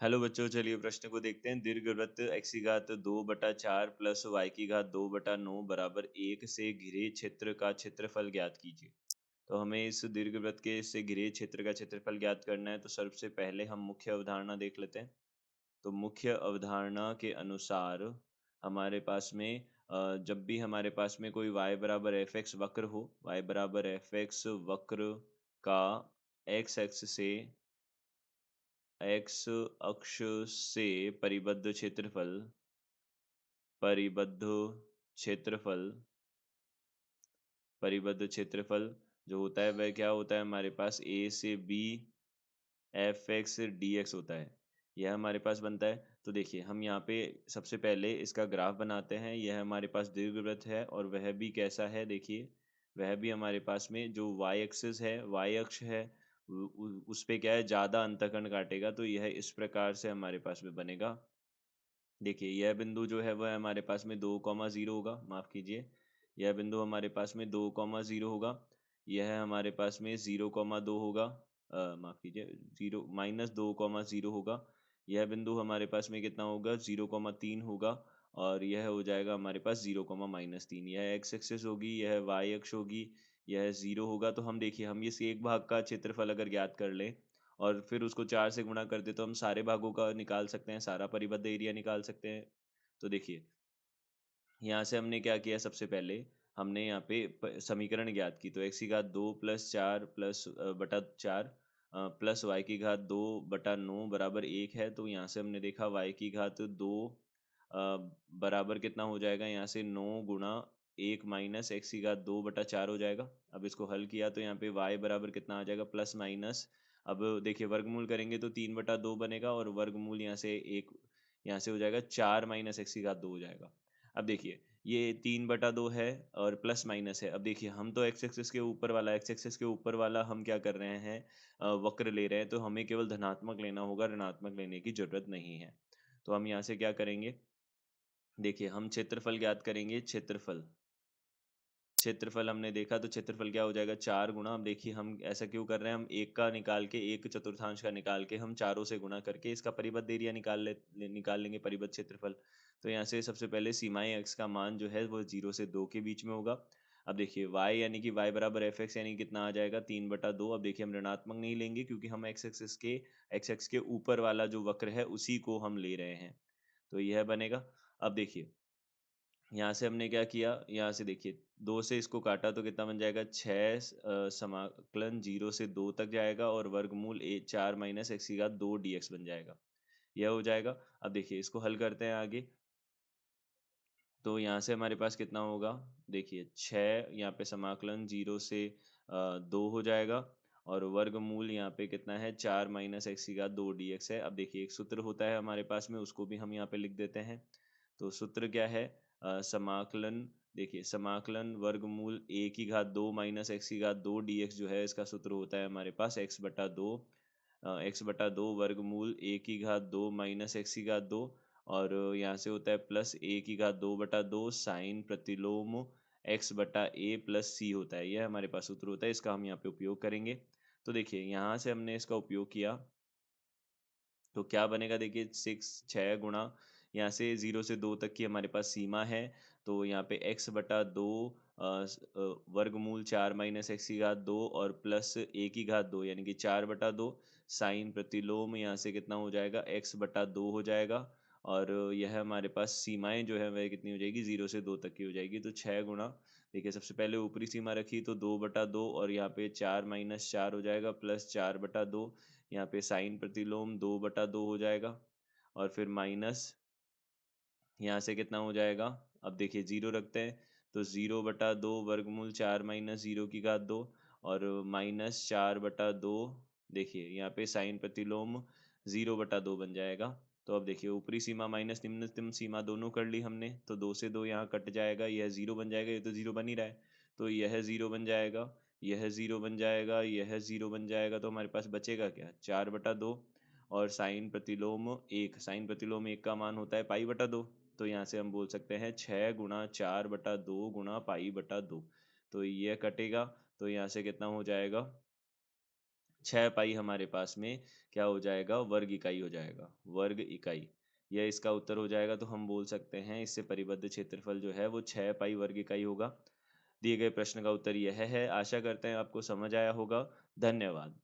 Hello बच्चों, चलिए प्रश्न को देखते हैं। दीर्घवृत्त x की घात 2/4 प्लस y की घात 2/9 बराबर 1 से घिरे क्षेत्र का क्षेत्रफल ज्ञात कीजिए। तो हमें इस दीर्घवृत्त के से घिरे क्षेत्र का क्षेत्रफल ज्ञात करना है। तो सबसे पहले हम मुख्य अवधारणा देख लेते हैं। तो मुख्य अवधारणा के अनुसार हमारे पास में जब भी हमारे पास में कोई y बराबर एफ एक्स वक्र हो, y बराबर एफ एक्स वक्र का एक्स अक्ष से परिबद्ध क्षेत्रफल परिबद्ध क्षेत्रफल जो होता है वह क्या होता है, हमारे पास ए से B F X D X होता है। यह हमारे पास बनता है। तो देखिए हम यहाँ पे सबसे पहले इसका ग्राफ बनाते हैं। यह हमारे पास दीर्घवृत्त है और वह भी कैसा है, देखिए वह भी हमारे पास में जो वाई एक्सिस है, वाई अक्ष है, उस पे क्या है, ज़्यादा अंतःखंड काटेगा। तो यह इस प्रकार से हमारे पास में बनेगा। देखिए यह बिंदु जो है वह हमारे पास में 2,0 होगा, माफ़ कीजिए, यह बिंदु हमारे पास में 2,0 होगा। यह हमारे पास में 0,2 होगा, माफ़ कीजिए, 0 -2,0 होगा। यह बिंदु हमारे पास में कितना होगा, 0,3 होगा। और यह हो जाएगा हमारे पास 0,-3। यह एक्स एक्सिस होगी, यह वाई अक्ष होगी, यह 0 होगा। तो हम देखिए हम इस एक भाग का क्षेत्रफल अगर ज्ञात कर लें और फिर उसको 4 से गुणा कर दें तो हम सारे भागों का निकाल सकते हैं, सारा परिबद्ध एरिया निकाल सकते हैं। तो देखिए यहाँ से हमने क्या किया, सबसे पहले हमने यहाँ पे समीकरण ज्ञात की। तो एक्स की घात 2 प्लस 4 प्लस बटा 4 प्लस वाई की घात 2/9 बराबर 1 है। तो यहाँ से हमने देखा वाई की घात 2 बराबर कितना हो जाएगा, यहाँ से 9 गुणा 1 माइनस एक्स की घात 2/4 हो जाएगा। अब इसको हल किया तो यहाँ पे वाई बराबर कितना आ जाएगा, प्लस माइनस, अब देखिए वर्गमूल करेंगे तो 3/2 बनेगा और वर्गमूल यहाँ से हो जाएगा 4 माइनस एक्स की घात 2 हो जाएगा। अब देखिए ये 3/2 है और प्लस माइनस है। अब देखिए हम तो एक्स एक्सिस के ऊपर वाला हम क्या कर रहे हैं, वक्र ले रहे हैं। तो हमें केवल धनात्मक लेना होगा, ऋणात्मक लेने की जरूरत नहीं है। तो हम यहाँ से क्या करेंगे, देखिए हम क्षेत्रफल ज्ञात करेंगे। क्षेत्रफल हमने देखा तो क्षेत्रफल क्या हो जाएगा, 4 गुणा, अब देखिए हम ऐसा क्यों कर रहे हैं, हम एक का निकाल के, एक चतुर्थांश का निकाल के हम चारों से गुणा करके इसका परिबद्ध एरिया निकाल लेंगे, परिबद्ध क्षेत्रफल। तो यहाँ से सबसे पहले सीमाएं एक्स का मान जो है वो 0 से 2 के बीच में होगा। अब देखिए y यानी कि y बराबर एफ एक्स यानी कितना आ जाएगा, 3/2। अब देखिए हम ऋणात्मक नहीं लेंगे क्योंकि हम एक्स एक्स के ऊपर वाला जो वक्र है उसी को हम ले रहे हैं। तो यह बनेगा। अब देखिए यहाँ से हमने क्या किया, यहाँ से देखिए 2 से इसको काटा तो कितना बन जाएगा, 6 समाकलन 0 से 2 तक जाएगा और वर्गमूल 4 माइनस एक्स की घात 2 dx बन जाएगा। यह हो जाएगा। अब देखिए इसको हल करते हैं आगे। तो यहाँ से हमारे पास कितना होगा, देखिए 6, यहाँ पे समाकलन 0 से 2 हो जाएगा और वर्गमूल यहाँ पे कितना है, 4 माइनस एक्स की घात 2 dx है। अब देखिए एक सूत्र होता है हमारे पास में, उसको भी हम यहाँ पे लिख देते हैं। तो सूत्र क्या है, समाकलन, देखिए समाकलन वर्गमूल a की घात 2 माइनस एक्स की घात 2 dx जो है, इसका सूत्र होता है हमारे पास x/2 वर्गमूल a की घात 2 माइनस एक्स की घात 2 और यहाँ से होता है प्लस a की घात 2/2 साइन प्रतिलोम x/a प्लस c होता है। यह हमारे पास सूत्र होता है, इसका हम यहाँ पे उपयोग करेंगे। तो देखिए यहाँ से हमने इसका उपयोग किया तो क्या बनेगा, देखिए 6 गुणा, यहाँ से 0 से 2 तक की हमारे पास सीमा है। तो यहाँ पे x/2 वर्गमूल 4 माइनस एक्स की घात 2 और प्लस a की घात 2 यानी कि 4/2 साइन प्रतिलोम, यहाँ से कितना हो जाएगा, x/2 हो जाएगा। और यह हमारे पास सीमाएं जो है वह कितनी हो जाएगी, 0 से 2 तक की हो जाएगी। तो 6 गुणा, देखिए सबसे पहले ऊपरी सीमा रखी तो 2/2 और यहाँ पे 4 माइनस 4 हो जाएगा प्लस 4/2, यहाँ पे साइन प्रतिलोम 2/2 हो जाएगा और फिर माइनस, यहाँ से कितना हो जाएगा, अब देखिए 0 रखते हैं तो 0/2 वर्गमूल 4 माइनस 0 की घात 2 और माइनस 4/2, देखिए यहाँ पे साइन प्रतिलोम 0/2 बन जाएगा। तो अब देखिए ऊपरी सीमा माइनस निम्नतम सीमा दोनों कर ली हमने, तो 2 से 2 यहाँ कट जाएगा, यह 0 बन जाएगा, ये तो 0 बन ही रहा है। तो यह 0 बन जाएगा, यह 0 बन जाएगा, यह 0 बन जाएगा। तो हमारे पास बचेगा क्या, 4/2 और साइन प्रतिलोम 1 का मान होता है पाई/2। तो यहाँ से हम बोल सकते हैं 6 गुणा 4/2 गुणा पाई/2। तो यह कटेगा, तो यहाँ से कितना हो जाएगा, 6 पाई हमारे पास में क्या हो जाएगा? वर्ग इकाई हो जाएगा, वर्ग इकाई। यह इसका उत्तर हो जाएगा, तो हम बोल सकते हैं इससे परिबद्ध क्षेत्रफल जो है वो 6 पाई वर्ग इकाई होगा। दिए गए प्रश्न का उत्तर यह है। आशा करते हैं आपको समझ आया होगा। धन्यवाद।